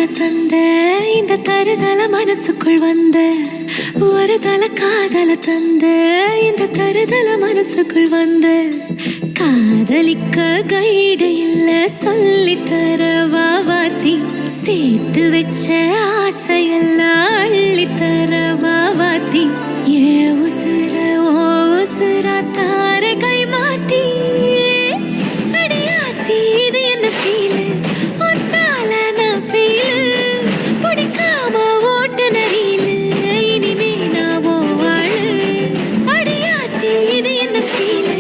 தந்த இந்த தருதல மனசுக்குள் வந்த ஒரு தல காதல தந்த இந்த தருதல மனசுக்குள் வந்த காதலிக்க கைடு இல்ல சொல்லி தர வாவாத்தி சேர்த்து வச்ச ஆசையெல்லாம் அள்ளி தர வாவாத்தி ஏ உசுர ஓ உசுரா தார கை மாத்தி அடியாத்தி இது என்ன ஃபீலு ஒன்னால நான் ஃபீலு பிடிக்காம ஓட்டு நரியிலு இனிமே நான் ஓ ஆளு அடியாத்தி இது என்ன ஃபீலு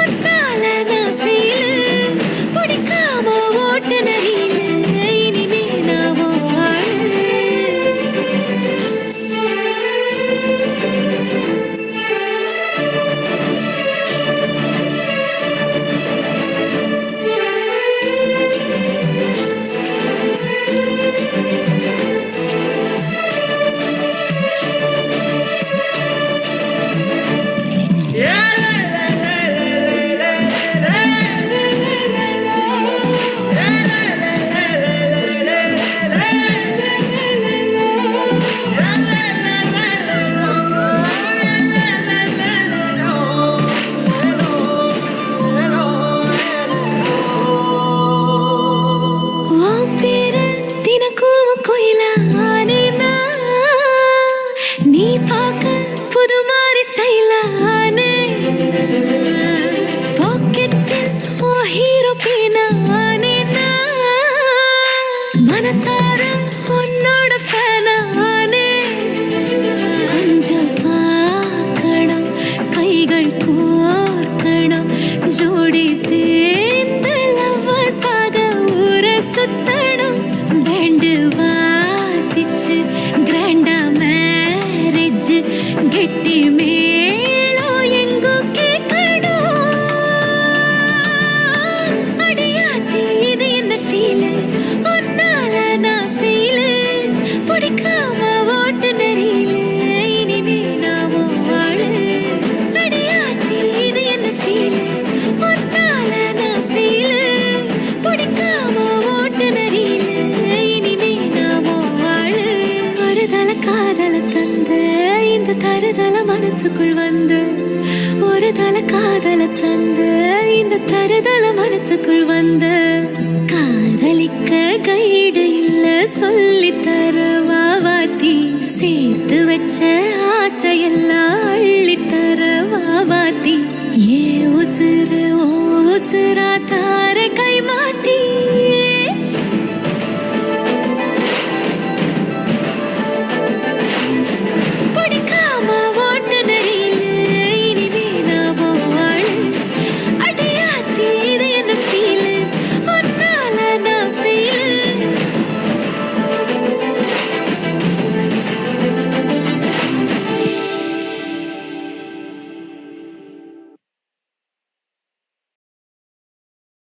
ஒன்னால நான் ஃபீலு பிடிக்காம ஓட்டு நரியிலு இனிமே நான் ஓ ஆளு நீ பார்க்க புது மாதிரி ஸ்டைலானே பாக்கெட்டில் ஓ ஹீரோ பீனானே மனசார உன்னோட ஃபேனானே கொஞ்சம் பார்க்கணும் கைகள் கோர்க்கணும் ஜோடி சேர்ந்து லவ்வசாக ஊர சுத்தணும் பேண்டு வாசிச்சு கிராண்டா மேரேஜ் கெட்டி மேளம் எங்கோ கேட்கணும் அடியாத்தி இது என்ன ஃபீலு ஒன்னால நான் ஃபீலு பிடிக்காம ஓட்டு நரியிலு இனிமே நான் ஓ ஆளு அடியாத்தி இது என்ன ஃபீலு ஒன்னால நான் ஃபீலு பிடிக்காம ஓட்டு நரியிலு இனிமே நான் ஓ ஆளு ஒரு தல காதல தந்த இந்த தருதல மனசுக்குள் வந்து ஒரு தல காதல தந்த இந்த தருதல மனசுக்குள் வந்து காதலிக்க கைடு இல்ல சொல்லி தர வாவாத்தி சேர்த்து வச்ச ஆசையெல்லாம் அள்ளி தர வாவாத்தி ஏ உசுறு ஓ உசுரா